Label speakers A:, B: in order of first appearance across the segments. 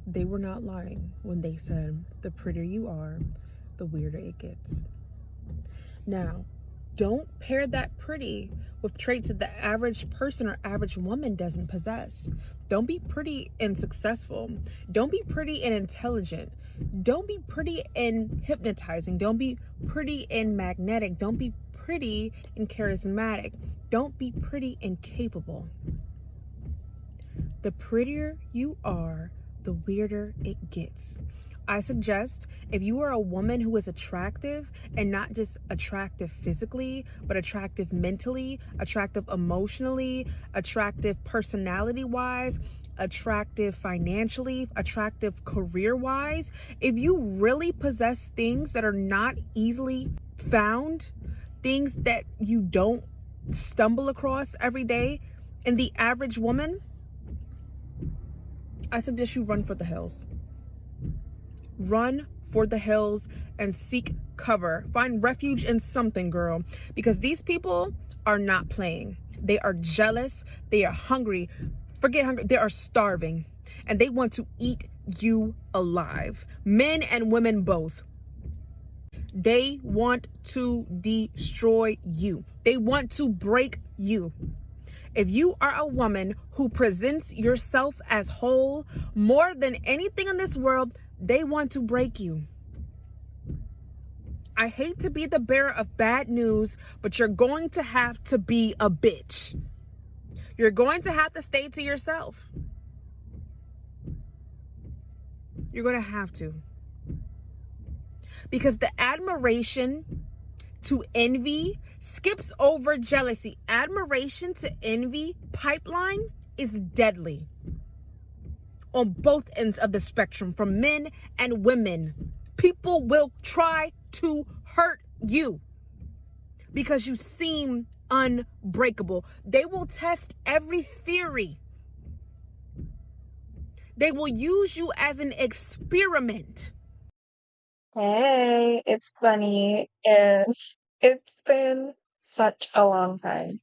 A: They were not lying when they said the prettier you are, the weirder it gets. Now, don't pair that pretty with traits that the average person or average woman doesn't possess. Don't be pretty and successful. Don't be pretty and intelligent. Don't be pretty and hypnotizing. Don't be pretty and magnetic. Don't be pretty and charismatic. Don't be pretty and capable. The prettier you are, the weirder it gets. I suggest if you are a woman who is attractive, and not just attractive physically, but attractive mentally, attractive emotionally, attractive personality wise, attractive financially, attractive career wise, if you really possess things that are not easily found, things that you don't stumble across every day in the average woman, I suggest you run for the hills. Run for the hills and seek cover. Find refuge in something, girl, because these people are not playing. They are jealous. They are hungry. Forget hungry. They are starving, and they want to eat you alive. Men and women both. They want to destroy you. They want to break you. If you are a woman who presents yourself as whole, more than anything in this world, they want to break you. I hate to be the bearer of bad news, but you're going to have to be a bitch. You're going to have to stay to yourself. You're going to have to. Because the admiration to envy skips over jealousy. Admiration to envy pipeline is deadly on both ends of the spectrum, from men and women. People will try to hurt you because you seem unbreakable. They will test every theory. They will use you as an experiment.
B: Hey, it's funny, and it's been such a long time.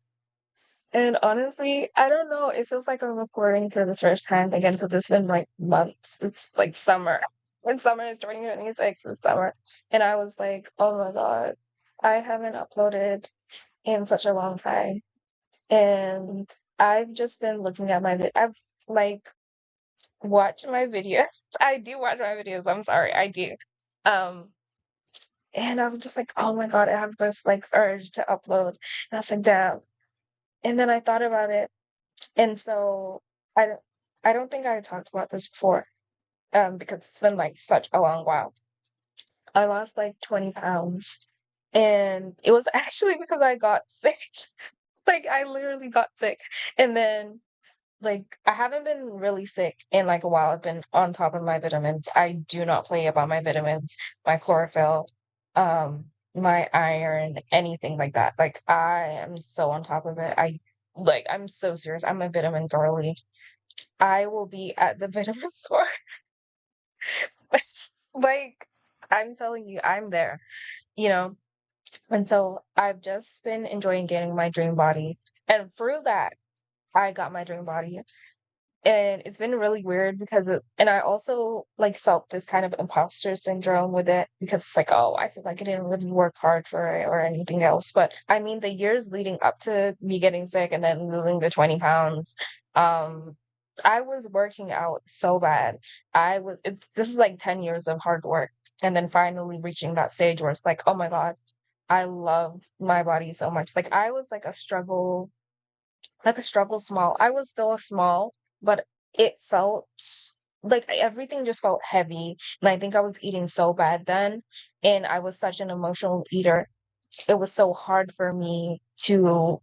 B: And honestly, I don't know, it feels like I'm recording for the first time again because it's been like months. It's like summer. And summer is 2026, it's summer. And I was like, oh my God, I haven't uploaded in such a long time. And I've just been looking at I've like watched my videos. I do watch my videos, I'm sorry, I do. Um, And I was just like, oh my God, I have this like urge to upload. And I was like, damn. And then I thought about it. And so I don't I don't think I had talked about this before, because it's been like such a long while. I lost like 20 pounds. And it was actually because I got sick. Like I literally got sick. And then like I haven't been really sick in like a while. I've been on top of my vitamins. I do not play about my vitamins, my chlorophyll, my iron, anything like that. Like I am so on top of it. I'm so serious. I'm a vitamin girly. I will be at the vitamin store. Like I'm telling you, I'm there, you know. And so I've just been enjoying getting my dream body. And through that, I got my dream body. And it's been really weird because and I also like felt this kind of imposter syndrome with it because it's like, oh, I feel like I didn't really work hard for it or anything else. But I mean, the years leading up to me getting sick and then losing the 20 pounds, um, I was working out so bad. This is like 10 years of hard work. And then finally reaching that stage where it's like, oh my God, I love my body so much. Like I was like a struggle small. I was still a small, but it felt like everything just felt heavy. And I think I was eating so bad then. And I was such an emotional eater. It was so hard for me to,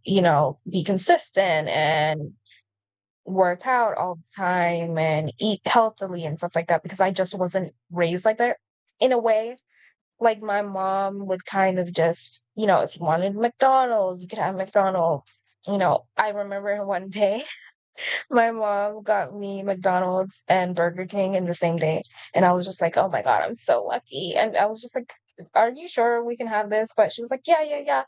B: be consistent and work out all the time and eat healthily and stuff like that because I just wasn't raised like that. In a way, like my mom would kind of just, if you wanted McDonald's, you could have McDonald's. I remember one day my mom got me McDonald's and Burger King in the same day. And I was just like, oh my God, I'm so lucky. And I was just like, are you sure we can have this? But she was like, yeah, yeah, yeah.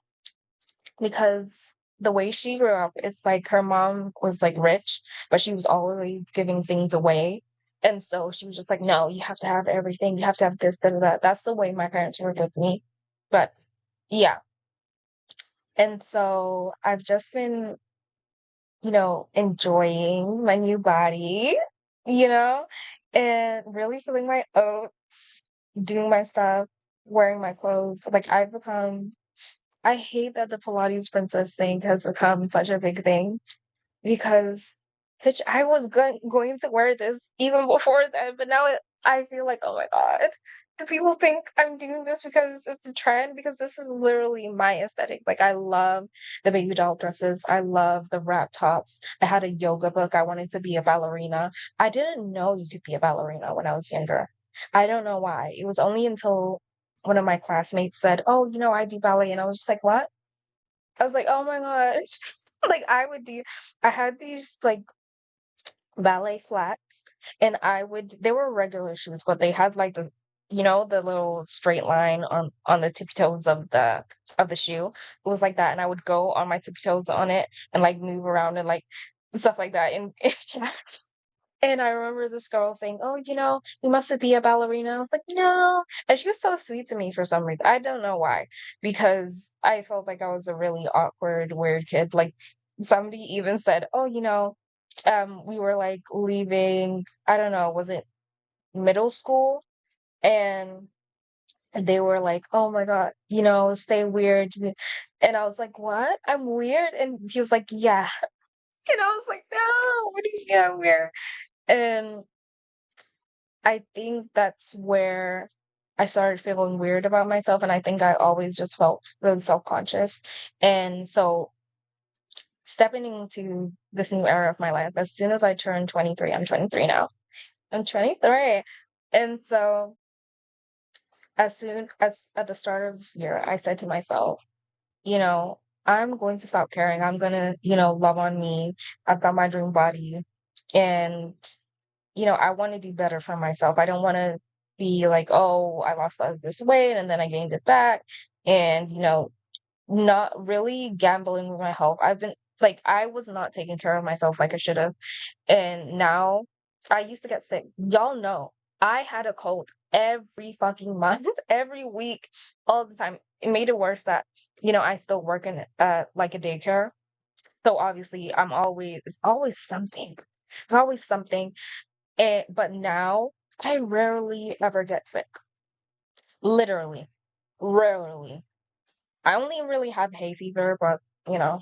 B: Because the way she grew up, it's like her mom was like rich, but she was always giving things away. And so she was just like, no, you have to have everything. You have to have this, that, that. That's the way my parents were with me. But yeah. And so I've just been, enjoying my new body, you know, and really feeling my oats, doing my stuff, wearing my clothes. Like I hate that the Pilates princess thing has become such a big thing because bitch, I was going to wear this even before then, but now I feel like, oh my God, do people think I'm doing this because it's a trend? Because this is literally my aesthetic. Like, I love the baby doll dresses. I love the wrap tops. I had a yoga book. I wanted to be a ballerina. I didn't know you could be a ballerina when I was younger. I don't know why. It was only until one of my classmates said, oh, I do ballet. And I was just like, what? I was like, oh my gosh. Like I had these like ballet flats and they were regular shoes, but they had like the little straight line on the tippy toes of the shoe. It was like that. And I would go on my tippy toes on it and like move around and like stuff like that in class. And I remember this girl saying, "Oh, you must be a ballerina." I was like, "No." And she was so sweet to me for some reason. I don't know why, because I felt like I was a really awkward, weird kid. Like somebody even said, "Oh, we were like leaving, I don't know, was it middle school?" And they were like, "Oh my God, stay weird." And I was like, "What? I'm weird?" And he was like, "Yeah." And I was like, "No, what do you mean I'm weird?" And I think that's where I started feeling weird about myself. And I think I always just felt really self-conscious. And so stepping into this new era of my life, as soon as I turned 23, I'm 23 now. I'm 23. And so as soon as at the start of this year, I said to myself, you know, I'm going to stop caring. I'm going to, love on me. I've got my dream body. And I want to do better for myself. I don't want to be like, oh, I lost all this weight and then I gained it back. And, not really gambling with my health. I've been like, I was not taking care of myself like I should have. And now I used to get sick. Y'all know I had a cold every fucking month, every week, all the time. It made it worse that, I still work in like a daycare. So obviously it's always something. It's always something. But now I rarely ever get sick. Literally. Rarely. I only really have hay fever, but you know,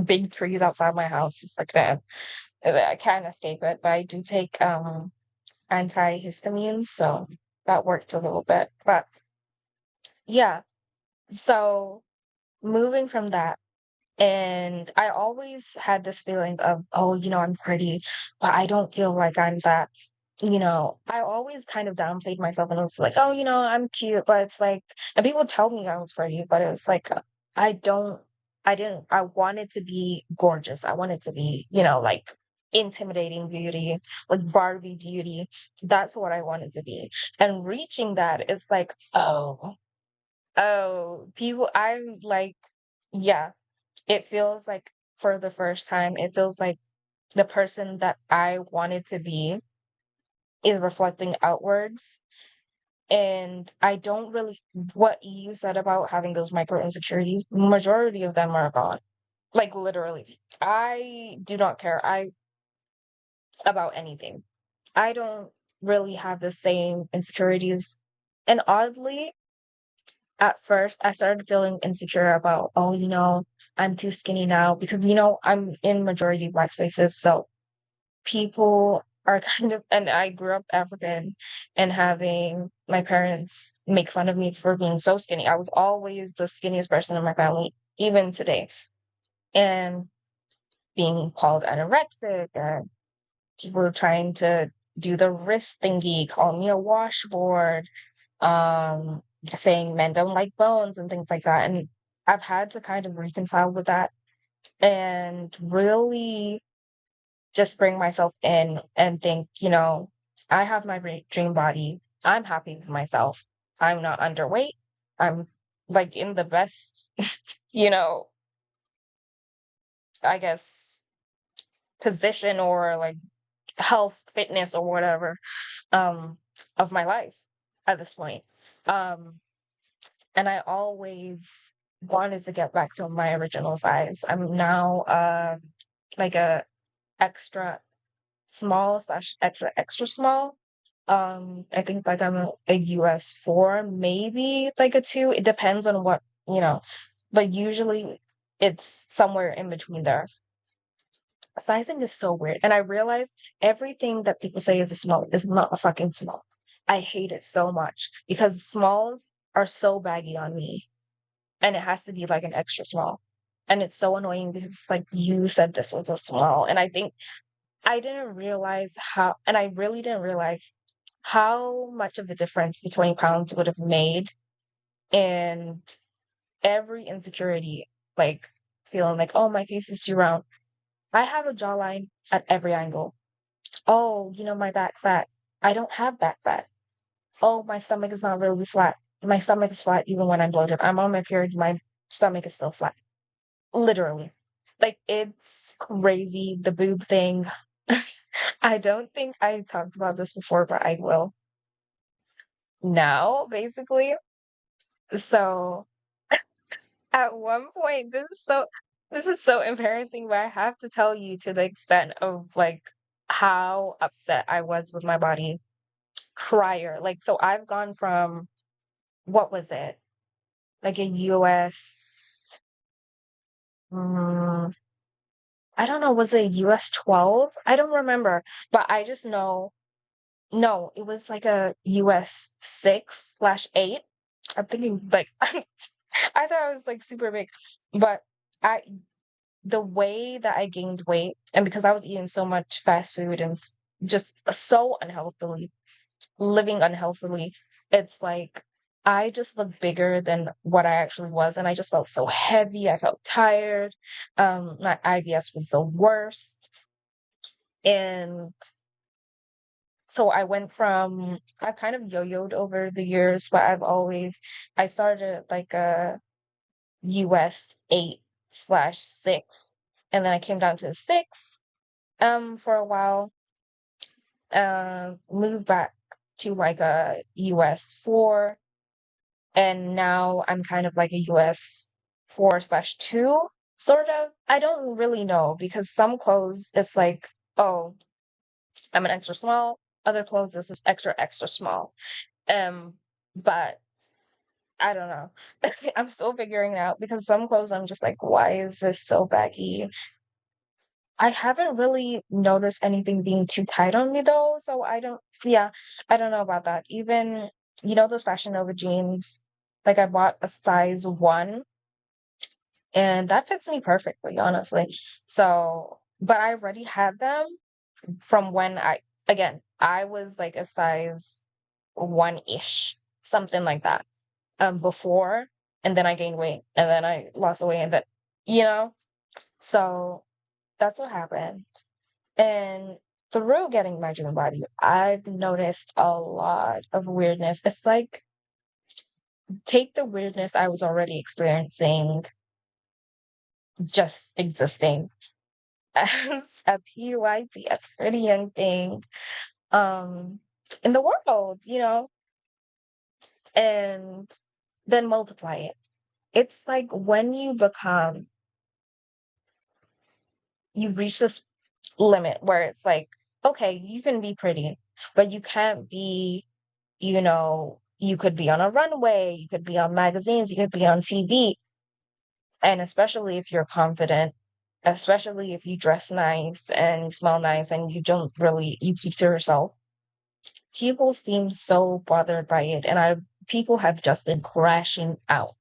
B: big trees outside my house, just like that. I can't escape it, but I do take antihistamines, so that worked a little bit. But yeah, so moving from that, and I always had this feeling of, oh, I'm pretty, but I don't feel like I'm that. I always kind of downplayed myself and was like, oh, I'm cute, but it's like, and people tell me I was pretty, but it's like, I don't, I wanted to be gorgeous. I wanted to be, like intimidating beauty, like Barbie beauty. That's what I wanted to be. And reaching that, it's like, oh, people, I'm like, yeah, it feels like for the first time, it feels like the person that I wanted to be is reflecting outwards. And I don't really, what you said about having those micro insecurities, majority of them are gone. Like literally. I do not care about anything. I don't really have the same insecurities. And oddly, at first I started feeling insecure about, oh, I'm too skinny now because I'm in majority black spaces. So people are kind of, and I grew up African and having my parents make fun of me for being so skinny. I was always the skinniest person in my family, even today. And being called anorexic and people were trying to do the wrist thingy, call me a washboard, saying men don't like bones and things like that. And I've had to kind of reconcile with that and really just bring myself in and think, I have my dream body. I'm happy with myself. I'm not underweight. I'm like in the best, you know, I guess position or like health, fitness, or whatever, um, of my life at this point. Um, and I always wanted to get back to my original size. I'm now like a extra small slash extra extra small. I think like I'm a US 4, maybe like a 2. It depends on what, but usually it's somewhere in between there. Sizing is so weird. And I realized everything that people say is a small is not a fucking small. I hate it so much because smalls are so baggy on me and it has to be like an extra small. And it's so annoying because it's like you said this was a small. And I think I didn't realize how, and I really didn't realize how much of a difference the 20 pounds would have made and every insecurity, like feeling like, oh, my face is too round. I have a jawline at every angle. Oh, my back fat. I don't have back fat. Oh, my stomach is not really flat. My stomach is flat even when I'm bloated. I'm on my period, my stomach is still flat. Literally. Like, it's crazy, the boob thing. I don't think I talked about this before, but I will now, basically. So, at one point, this is so embarrassing, but I have to tell you to the extent of like how upset I was with my body prior. Like, so I've gone from what was it? Like a US, mm, I don't know, was it US 12? I don't remember, but I just know, no, it was like a US 6/8. I'm thinking like I thought I was like super big, but I the way that I gained weight and because I was eating so much fast food and just so unhealthily, living unhealthily, it's like I just looked bigger than what I actually was, and I just felt so heavy. I felt tired. My IBS was the worst, and so I went from I kind of yo-yoed over the years, but I started at like a US 8/6, and then I came down to 6 for a while, moved back to like a US 4, and now I'm kind of like a US 4/2, sort of. I don't really know because some clothes it's like, oh, I'm an extra small, other clothes is extra extra small. Um, but I don't know. I'm still figuring it out because some clothes I'm just like, why is this so baggy? I haven't really noticed anything being too tight on me though, so yeah, I don't know about that. Even, those Fashion Nova jeans, like I bought a size 1 and that fits me perfectly, honestly. So, but I already had them from when again, I was like a size 1-ish, something like that, before, and then I gained weight, and then I lost the weight, and then, you know, so that's what happened. And through getting my dream body, I've noticed a lot of weirdness. It's like, take the weirdness I was already experiencing, just existing as a PYT, a pretty young thing, um, in the world, and then multiply it. It's like when you reach this limit where it's like, okay, you can be pretty, but you can't be, you could be on a runway, you could be on magazines, you could be on TV. And especially if you're confident, especially if you dress nice and you smell nice and you keep to yourself, people seem so bothered by it. And people have just been crashing out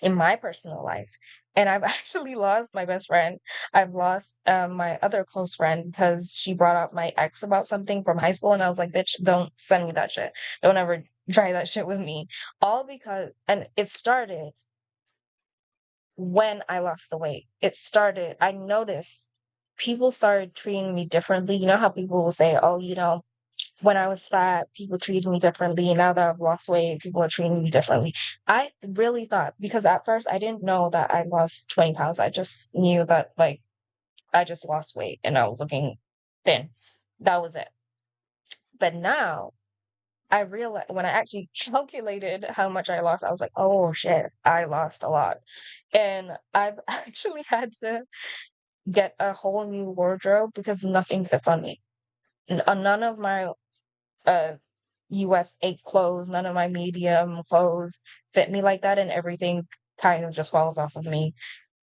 B: in my personal life. And I've actually lost my best friend. I've lost my other close friend because she brought up my ex about something from high school. And I was like, bitch, don't send me that shit. Don't ever try that shit with me. All because, and it started when I lost the weight. I noticed people started treating me differently. You know how people will say, oh, when I was fat, people treated me differently. And now that I've lost weight, people are treating me differently. I really thought, because at first I didn't know that I lost 20 pounds. I just knew that, like, I just lost weight and I was looking thin. That was it. But now I realized when I actually calculated how much I lost, I was like, oh shit, I lost a lot. And I've actually had to get a whole new wardrobe because nothing fits on me. None of my uh US 8 clothes, none of my medium clothes fit me like that, and everything kind of just falls off of me.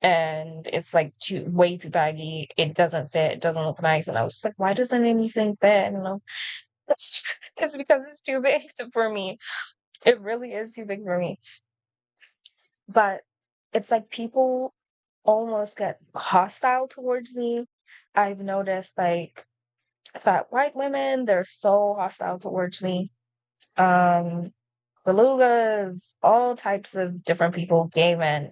B: And it's like too way too baggy. It doesn't fit, it doesn't look nice. And I was just like, why doesn't anything fit? You know, it's because it's too big for me. It really is too big for me. But it's like people almost get hostile towards me. I've noticed like fat white women, they're so hostile towards me. Um, belugas, all types of different people, gay men.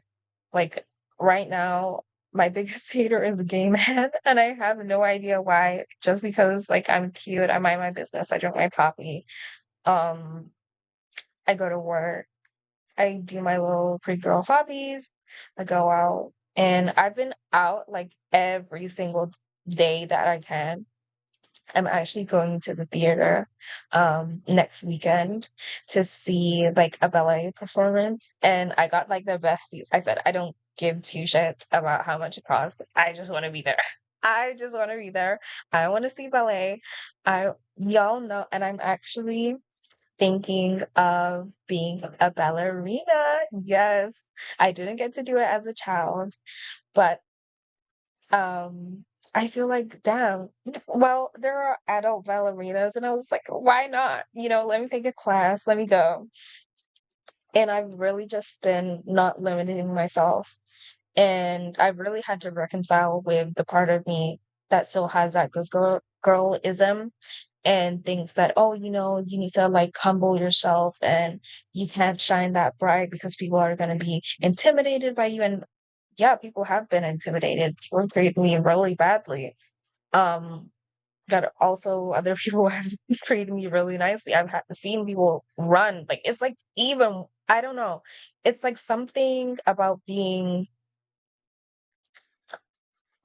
B: Like right now, my biggest hater is a gay man, and I have no idea why. Just because like I'm cute, I mind my business, I drink my coffee, um, I go to work, I do my little pre-girl hobbies, I go out, and I've been out like every single day that I can. I'm actually going to the theater next weekend to see like a ballet performance, and I got like the best seats. I said I don't give two shits about how much it costs. I just want to be there. I just want to be there. I want to see ballet. I Y'all know, and I'm actually thinking of being a ballerina. Yes, I didn't get to do it as a child, but um, I feel like, damn, well, there are adult ballerinas, and I was like, why not? You know, let me take a class, let me go. And I've really just been not limiting myself. And I've really had to reconcile with the part of me that still has that good girlism and thinks that, oh, you know, you need to like humble yourself and you can't shine that bright because people are going to be intimidated by you. And yeah, people have been intimidated. People treated me really badly. Um, that also other people have treated me really nicely. I've had seen people run. Like it's like even I don't know. It's like something about being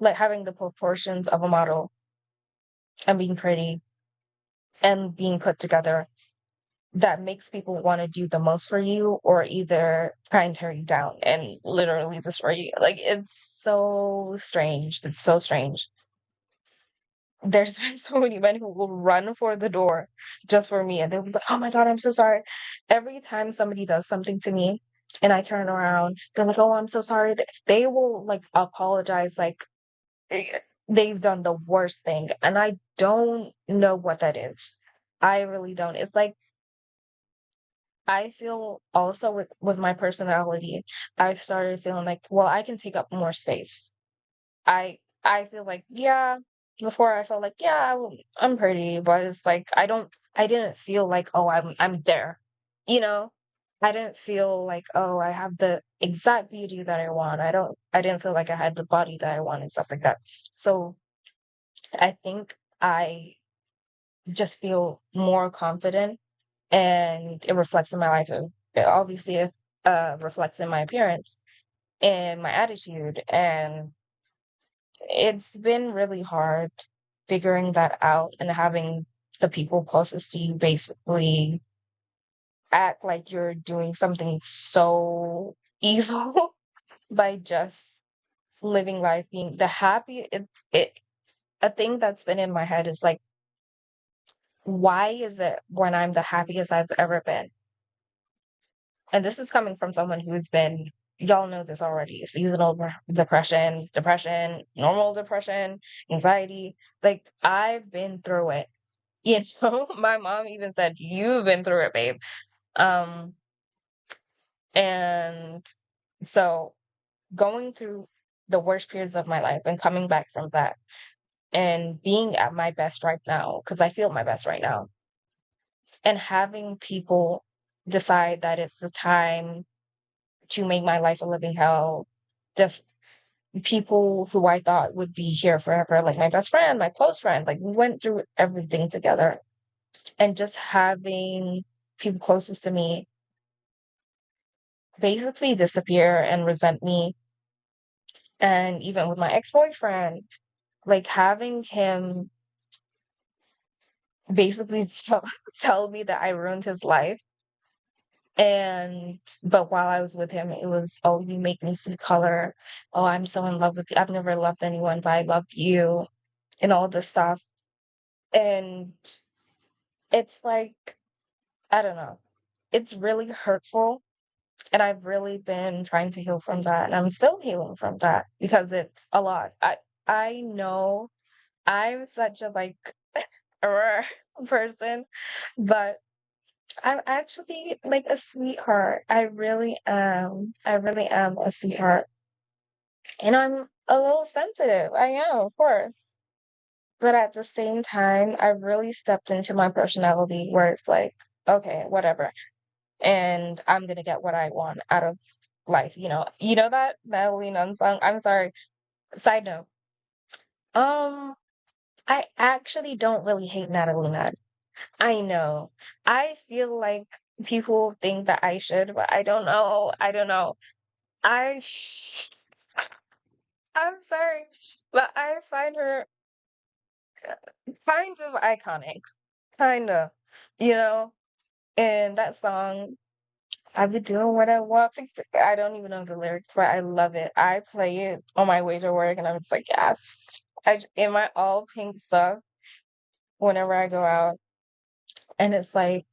B: like having the proportions of a model and being pretty and being put together that makes people want to do the most for you or either try and tear you down and literally destroy you. Like it's so strange. It's so strange. There's been so many men who will run for the door just for me, and they'll be like, "Oh my God, I'm so sorry." Every time somebody does something to me and I turn around, they're like, "Oh, I'm so sorry." They will like apologize like they've done the worst thing, and I don't know what that is. I really don't. It's like I feel also with my personality, I've started feeling like, well, I can take up more space. I feel like, yeah, before I felt like, yeah, I'm pretty, but it's like I didn't feel like, oh, I'm there. You know? I didn't feel like, oh, I have the exact beauty that I want. I didn't feel like I had the body that I want and stuff like that. So I think I just feel more confident and it reflects in my life. It obviously reflects in my appearance and my attitude. And it's been really hard figuring that out and having the people closest to you basically act like you're doing something so evil by just living life being the happy it a thing that's been in my head is like, why is it when I'm the happiest I've ever been? And this is coming from someone who's been, y'all know this already, seasonal depression, normal depression, anxiety. Like I've been through it. You know, my mom even said, "You've been through it, babe." Um, and so going through the worst periods of my life and coming back from that and being at my best right now, because I feel my best right now, and having people decide that it's the time to make my life a living hell. Def- People who I thought would be here forever, like my best friend, my close friend, like we went through everything together. And just having people closest to me basically disappear and resent me. And even with my ex-boyfriend, like having him basically tell me that I ruined his life. And but while I was with him, it was, oh, you make me see color. Oh, I'm so in love with you. I've never loved anyone, but I love you, and all this stuff. And it's like, I don't know. It's really hurtful. And I've really been trying to heal from that. And I'm still healing from that because it's a lot. I know I'm such a like rare person, but I'm actually like a sweetheart. I really am. I really am a sweetheart. And I'm a little sensitive. I am, of course. But at the same time, I really stepped into my personality where it's like, okay, whatever. And I'm gonna get what I want out of life. You know that Natalie Nunn song? I'm sorry. Side note. Um, I actually don't really hate Natalie Nunn. I know. I feel like people think that I should, but I don't know. I don't know. I I'm sorry, but I find her kind of iconic. Kind of, you know. And that song, I've been doing what I want. I don't even know the lyrics, but I love it. I play it on my way to work, and I'm just like, yes. In my all pink stuff whenever I go out, and it's like,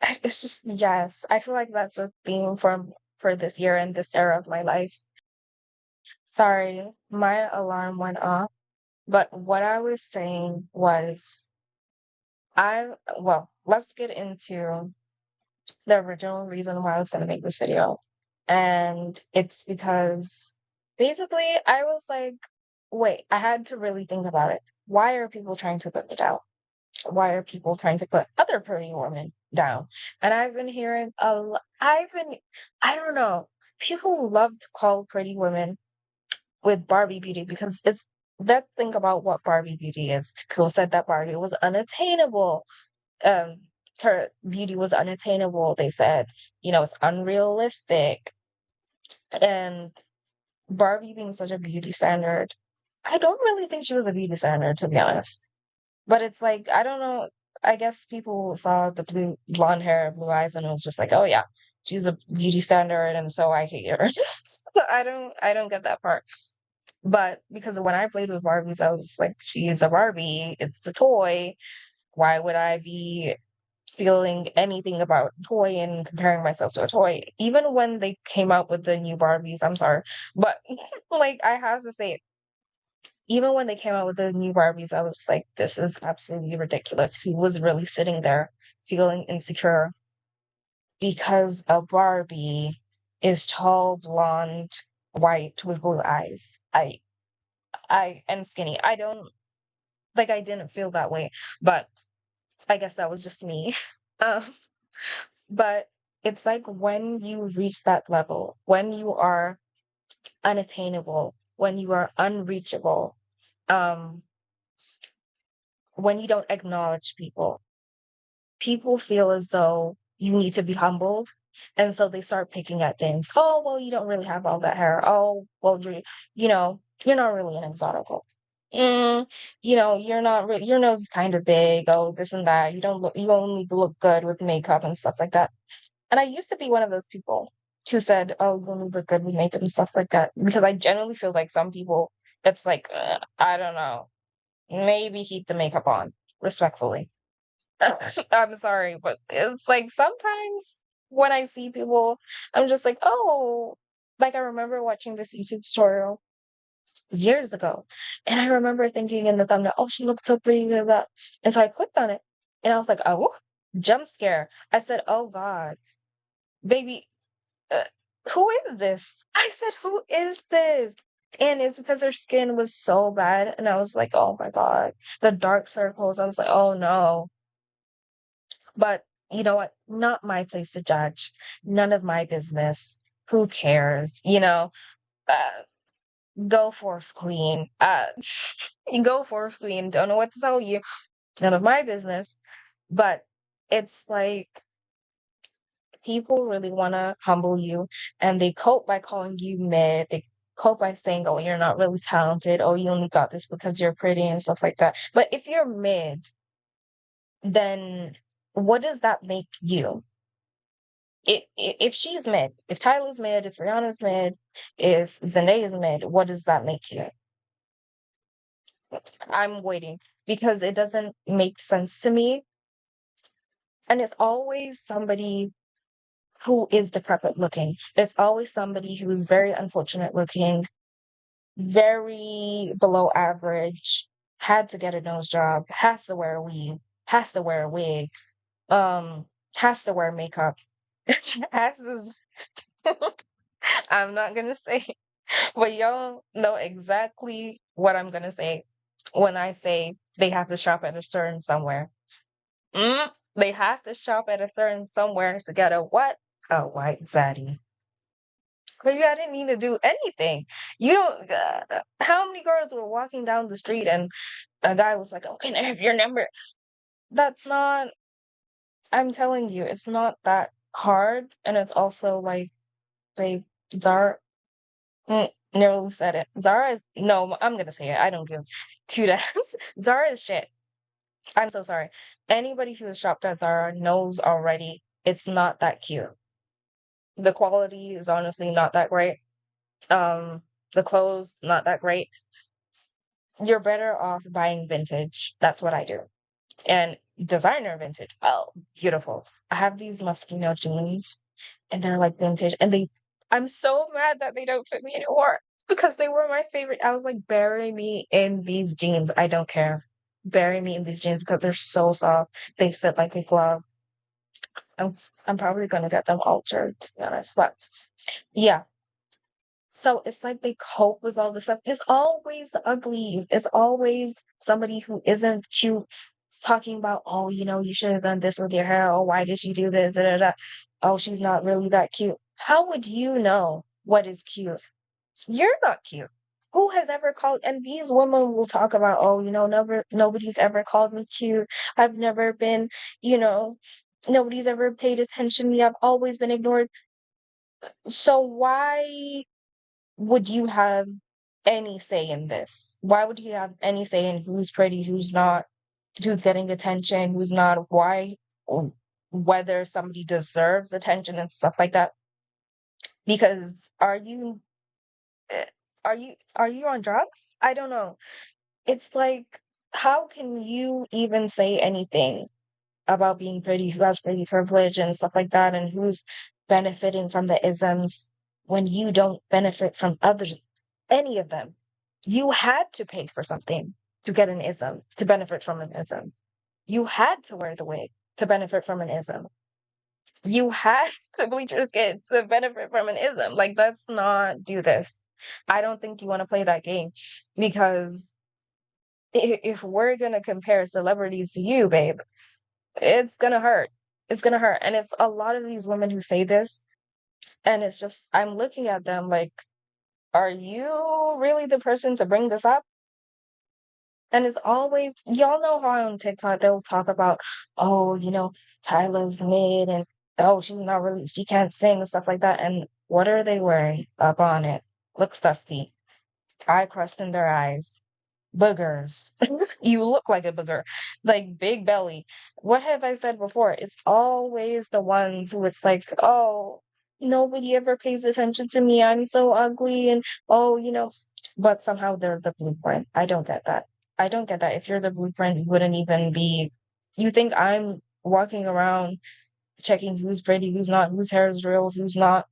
B: it's just yes. I feel like that's a theme for this year and this era of my life. Sorry, my alarm went off, but what I was saying was, let's get into the original reason why I was going to make this video. And it's because basically I was like, wait, I had to really think about it. Why are people trying to put me down? Why are people trying to put other pretty women down? And I've been hearing I don't know, people love to call pretty women with Barbie beauty because it's that thing about what Barbie beauty is. People said that Barbie was unattainable. um Her beauty was unattainable. They said, it's unrealistic. And Barbie being such a beauty standard, I don't really think she was a beauty standard, to be honest. But it's like, I don't know. I guess people saw the blonde hair, blue eyes, and it was just like, oh yeah, she's a beauty standard, and so I hate her. So I don't get that part. But because when I played with Barbies, I was just like, she is a Barbie. It's a toy. Why would I be feeling anything about toy and comparing myself to a toy? Even when they came out with the new Barbies, I'm sorry, but like I have to say, even when they came out with the new Barbies, I was just like, this is absolutely ridiculous. Who was really sitting there feeling insecure because a Barbie is tall, blonde, white with blue eyes? I and skinny. I don't like. I didn't feel that way, but I guess that was just me. Um, but it's like when you reach that level, when you are unattainable, when you are unreachable, um, when you don't acknowledge people, people feel as though you need to be humbled. And so they start picking at things. Oh, well, you don't really have all that hair. Oh, well, you're not really an exotical. Mm, you're not your nose is kind of big. Oh, this and that. You only look good with makeup and stuff like that. And I used to be one of those people who said, oh, you only look good with makeup and stuff like that. Because I generally feel like some people, it's like, I don't know, maybe keep the makeup on, respectfully. I'm sorry, but it's like sometimes when I see people, I'm just like, oh, like I remember watching this YouTube tutorial years ago, and I remember thinking in the thumbnail, oh, she looked so pretty, blah, blah. And so I clicked on it, and I was like, oh, jump scare. I said, oh God, baby, uh, who is this? I said, who is this? And it's because her skin was so bad, and I was like, oh my God, the dark circles. I was like, oh no. But you know what? Not my place to judge. None of my business. Who cares? Uh, go forth, queen. Go forth, queen. Don't know what to tell you. None of my business. But it's like people really want to humble you, and they cope by calling you mid. They cope by saying, oh, you're not really talented, oh, you only got this because you're pretty and stuff like that. But if you're mid, then what does that make you? If she's mid, if Tyler's mid, if Rihanna's mid, if Zendaya's mid, what does that make you? I'm waiting because it doesn't make sense to me. And it's always somebody who is decrepit looking. It's always somebody who's very unfortunate looking, very below average, had to get a nose job, has to wear a weave, has to wear a wig, um, has to wear makeup, has to, I'm not gonna say, but y'all know exactly what I'm gonna say when I say they have to shop at a certain somewhere. They have to shop at a certain somewhere to get a what? A white zaddy. Maybe I didn't need to do anything. You don't. How many girls were walking down the street and a guy was like, "Oh, can I have your number?" That's not. I'm telling you, it's not that hard, and it's also like, babe, Zara. Nearly said it. Zara is no. I'm gonna say it. I don't give two damns. Zara is shit. I'm so sorry. Anybody who has shopped at Zara knows already. It's not that cute. The quality is honestly not that great. Um, the clothes not that great. You're better off buying vintage. That's what I do. And designer vintage. Oh, beautiful. I have these Moschino jeans and they're like vintage and I'm so mad that they don't fit me anymore because they were my favorite. I was like, bury me in these jeans. I don't care. Bury me in these jeans because they're so soft. They fit like a glove. I'm I'm probably gonna get them altered to be honest. But yeah, so it's like they cope with all this stuff. It's always the uglies. It's always somebody who isn't cute talking about, oh, you should have done this with your hair. Oh, why did she do this? Da, da, da. Oh, she's not really that cute. How would you know what is cute? You're not cute. Who has ever called, and these women will talk about, oh, never, nobody's ever called me cute. I've never been, you know, nobody's ever paid attention to me. I've always been ignored. So why would you have any say in this? Why would you have any say in who's pretty, who's not, who's getting attention, who's not, why, or whether somebody deserves attention and stuff like that? Because eh, are you on drugs? I don't know. It's like, how can you even say anything about being pretty, who has pretty privilege and stuff like that, and who's benefiting from the isms when you don't benefit from others, any of them. You had to pay for something to get an ism, to benefit from an ism. You had to wear the wig to benefit from an ism. You had to bleach your skin to benefit from an ism. Like, let's not do this. I don't think you want to play that game because if we're going to compare celebrities to you, babe, it's gonna hurt. It's gonna hurt. And it's a lot of these women who say this, and it's just, I'm looking at them like, are you really the person to bring this up? And it's always, y'all know how on TikTok they'll talk about, oh, Tyla's mid and oh, she's not really, she can't sing and stuff like that. And what are they wearing up on it? Looks dusty, eye crust in their eyes, boogers. You look like a booger, like big belly. What have I said before? It's always the ones who it's like, oh, nobody ever pays attention to me. I'm so ugly. And oh, but somehow they're the blueprint. I don't get that. I don't get that. If you're the blueprint, you wouldn't even be. You think I'm walking around checking who's pretty, who's not, whose hair is real, who's not,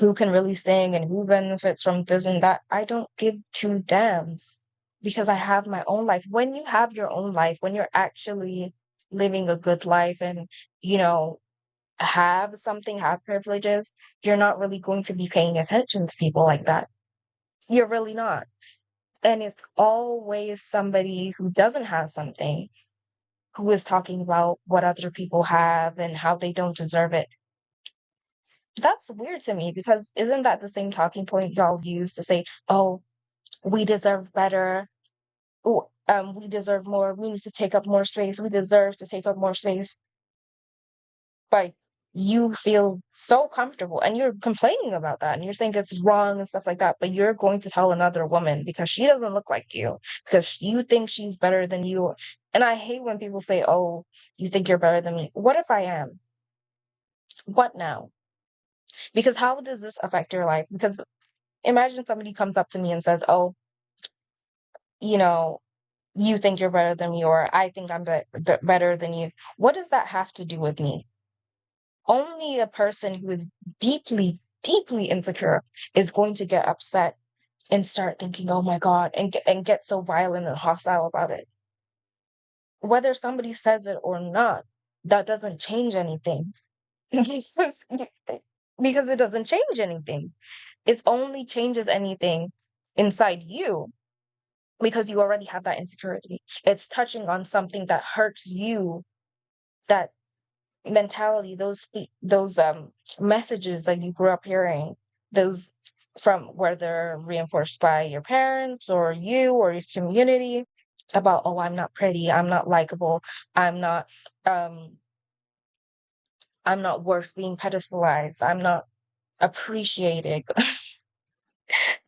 B: who can really sing and who benefits from this and that. I don't give two damns because I have my own life. When you have your own life, when you're actually living a good life and, you know, have something, have privileges, you're not really going to be paying attention to people like that. You're really not. And it's always somebody who doesn't have something who is talking about what other people have and how they don't deserve it. That's weird to me because isn't that the same talking point y'all use to say, oh, we deserve better. Oh, we deserve more. We need to take up more space. We deserve to take up more space. Bye. you feel so comfortable and you're complaining about that and you're saying it's wrong and stuff like that, but you're going to tell another woman because she doesn't look like you, because you think she's better than you. And I hate when people say, oh, you think you're better than me. What if I am? What now? Because how does this affect your life? Because imagine somebody comes up to me and says, oh, you know, you think you're better than me, or I think I'm better than you. What does that have to do with me? Only a person who is deeply, deeply insecure is going to get upset and start thinking, "Oh my God," and get so violent and hostile about it. Whether somebody says it or not, that doesn't change anything. Because it doesn't change anything. It only changes anything inside you because you already have that insecurity. It's touching on something that hurts you, that mentality, those messages that you grew up hearing, those from whether reinforced by your parents or you or your community about, oh, I'm not pretty, I'm not likable, I'm not um I'm not worth being pedestalized, I'm not appreciated.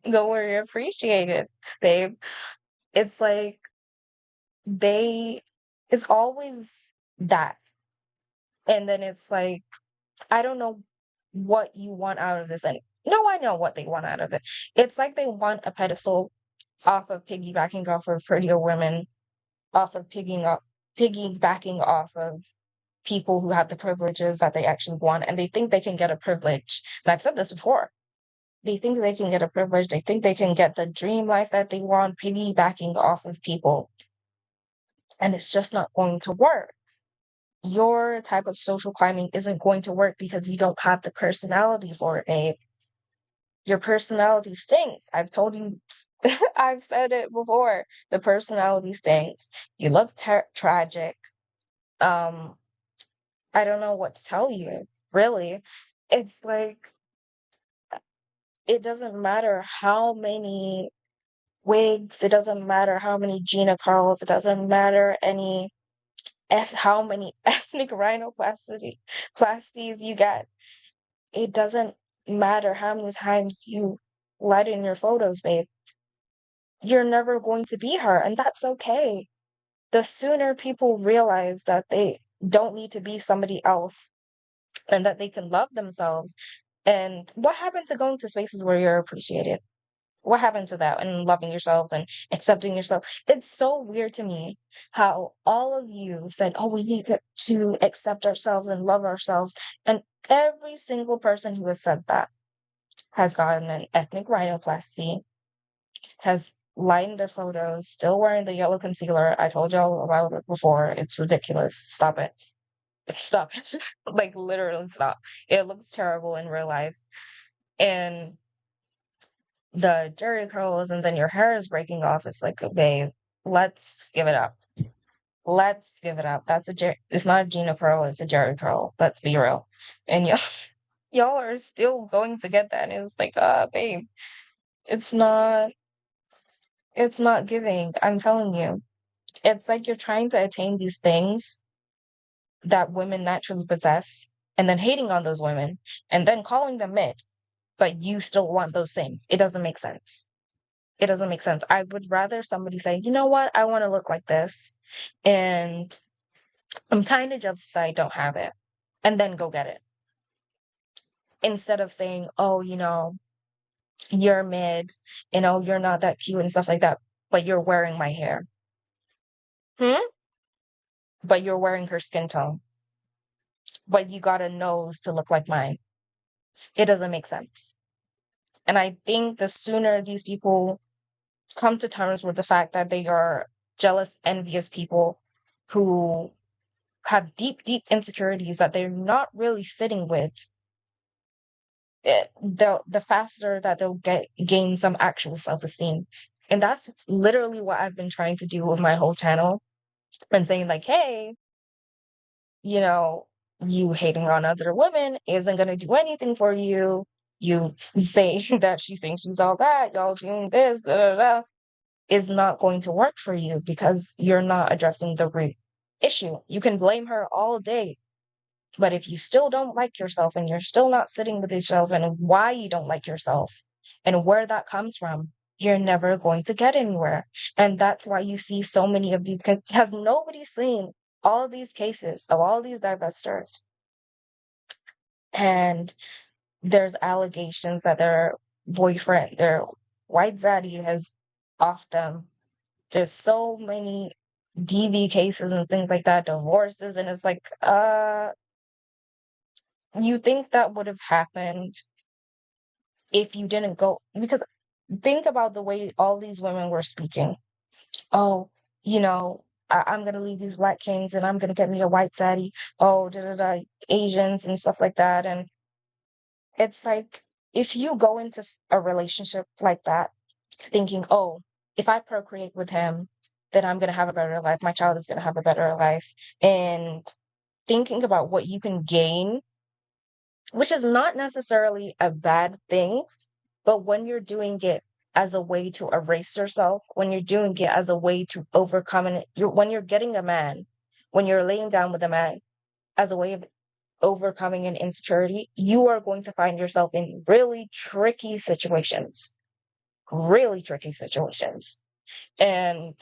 B: Go where you're appreciated, babe. It's like they it's always that. And then it's like, I don't know what you want out of this. And no, I know what they want out of it. It's like they want a pedestal off of piggybacking off of prettier women, off of piggybacking off of people who have the privileges that they actually want. And they think they can get a privilege. And I've said this before. They think they can get a privilege. They think they can get the dream life that they want, piggybacking off of people. And it's just not going to work. Your type of social climbing isn't going to work because you don't have the personality for it, babe. Your personality stinks. I've told you, I've said it before. The personality stinks. You look tragic. Um, I don't know what to tell you, really. It's like, it doesn't matter how many wigs, it doesn't matter how many Gina Carls, it doesn't matter how many ethnic rhinoplasties you get. It doesn't matter how many times you light in your photos, babe. You're never going to be her, and that's okay. The sooner people realize that they don't need to be somebody else and that they can love themselves. And what happened to going to spaces where you're appreciated? What happened to that and loving yourselves and accepting yourself? It's so weird to me how all of you said, oh, we need to accept ourselves and love ourselves. And every single person who has said that has gotten an ethnic rhinoplasty, has lightened their photos, still wearing the yellow concealer. I told y'all about it before. It's ridiculous. Stop it. Stop it. Like, literally stop. It looks terrible in real life. And the jerry curls, and then your hair is breaking off. It's like, babe, let's give it up. Let's give it up. It's not a Gina curl, it's a jerry curl. Let's be real. And y'all, y'all are still going to get that. And it was like, babe, it's not, it's not giving. I'm telling you. It's like you're trying to attain these things that women naturally possess and then hating on those women and then calling them mid, but you still want those things. It doesn't make sense. It doesn't make sense. I would rather somebody say, you know what, I want to look like this, and I'm kind of jealous that I don't have it, and then go get it. Instead of saying, oh, you're mid, you're not that cute and stuff like that, but you're wearing my hair. Hmm? But you're wearing her skin tone. But you got a nose to look like mine. It doesn't make sense. And I think the sooner these people come to terms with the fact that they are jealous, envious people who have deep, deep insecurities that they're not really sitting with, the faster that they'll gain some actual self-esteem. And that's literally what I've been trying to do with my whole channel and saying like, hey, you know, you hating on other women isn't going to do anything for you. You say that she thinks she's all that, y'all doing this, da, da, da, is not going to work for you because you're not addressing the root issue. You can blame her all day. But if you still don't like yourself and you're still not sitting with yourself and why you don't like yourself and where that comes from, you're never going to get anywhere. And that's why you see so many of these. Has nobody seen all these cases of all these divestors? And there's allegations that their white zaddy has off them. There's so many DV cases and things like that, divorces, and it's like, you think that would have happened if you didn't go, because think about the way all these women were speaking. Oh, you know, I'm gonna leave these black kings and I'm gonna get me a white zaddy. Oh, da da da, Asians and stuff like that. And it's like, if you go into a relationship like that, thinking, oh, if I procreate with him, then I'm gonna have a better life. My child is gonna have a better life. And thinking about what you can gain, which is not necessarily a bad thing. But when you're doing it as a way to erase yourself, when you're doing it as a way to overcome, and when you're getting a man, when you're laying down with a man as a way of overcoming an insecurity, you are going to find yourself in really tricky situations. And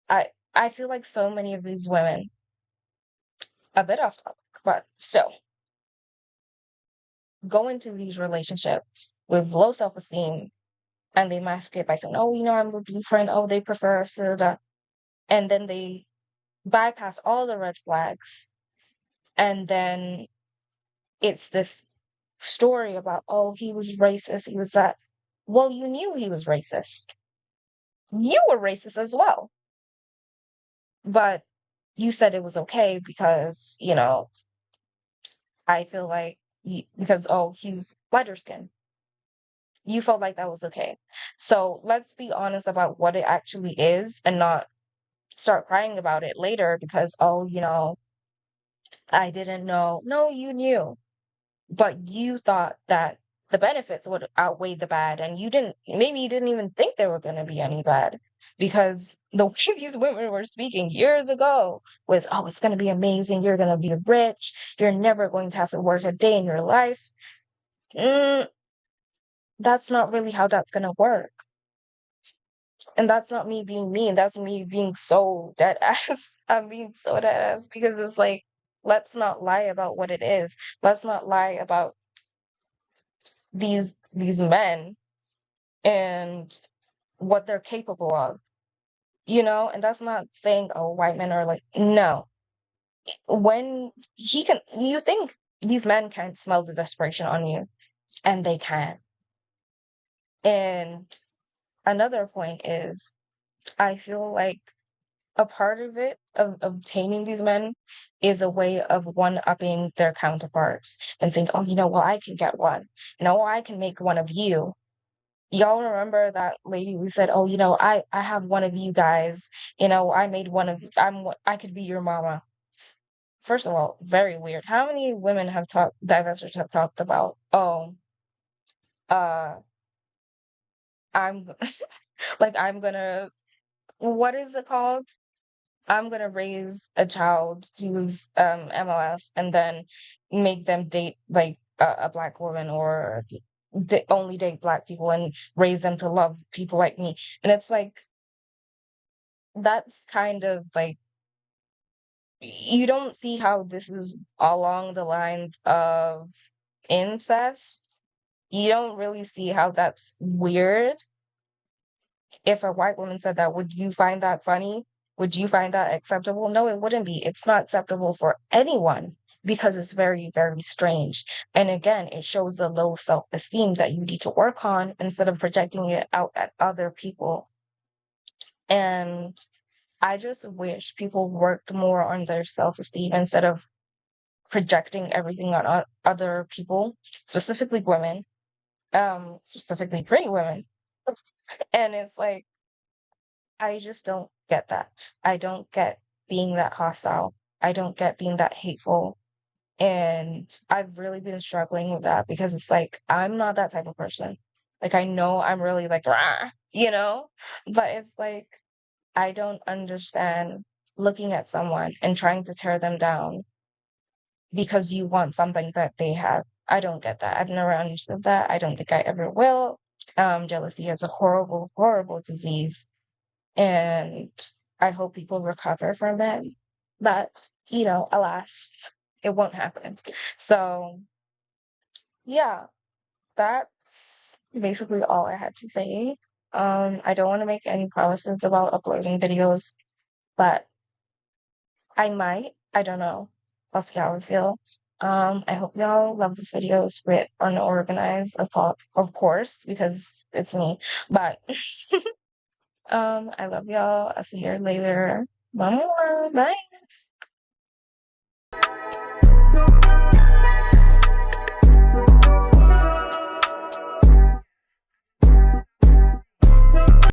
B: I feel like so many of these women, a bit off topic, but still, go into these relationships with low self-esteem and they mask it by saying, oh, I'm a blueprint. Oh, they prefer soda. And then they bypass all the red flags. And then it's this story about, oh, he was racist. He was that. Well, you knew he was racist. You were racist as well. But you said it was okay because, I feel like because, oh, he's lighter skin. You felt like that was okay. So let's be honest about what it actually is and not start crying about it later because, oh, I didn't know. No, you knew, but you thought that the benefits would outweigh the bad, and maybe you didn't even think there were going to be any bad because the way these women were speaking years ago was, oh, it's going to be amazing. You're going to be rich. You're never going to have to work a day in your life. Mm, that's not really how that's going to work. And that's not me being mean. That's me being so dead ass. I'm being so dead ass because it's like, let's not lie about what it is. Let's not lie about these men and what they're capable of, And that's not saying, oh, white men are like, no. When you think these men can smell the desperation on you, and they can. And another point is, I feel like a part of it, of obtaining these men, is a way of one-upping their counterparts and saying, oh, well, I can get one. I can make one of you. Y'all remember that lady who said, oh, I have one of you guys. I made one of, I could be your mama. First of all, very weird. How many women divestors have talked about, oh, uh, I'm, like, I'm gonna, what is it called? I'm gonna raise a child who's MLS and then make them date like a black woman or only date black people and raise them to love people like me. And it's like that's kind of like you don't see how this is along the lines of incest. You don't really see how that's weird. If a white woman said that, would you find that funny? Would you find that acceptable? No, it wouldn't be. It's not acceptable for anyone because it's very, very strange. And again, it shows the low self-esteem that you need to work on instead of projecting it out at other people. And I just wish people worked more on their self-esteem instead of projecting everything on other people, specifically women, specifically pretty women. And it's like, I just don't get that. I don't get being that hostile. I don't get being that hateful. And I've really been struggling with that because it's like, I'm not that type of person. Like, I know I'm really like, rah, But it's like, I don't understand looking at someone and trying to tear them down because you want something that they have. I don't get that. I've never understood that. I don't think I ever will. Jealousy is a horrible, horrible disease, and I hope people recover from it. But, alas, it won't happen. So, yeah, that's basically all I had to say. I don't want to make any promises about uploading videos, but I might. I don't know. I'll see how I feel. I hope y'all love this video. It's a bit unorganized, of course, because it's me. But I love y'all. I'll see you later. Bye. Bye.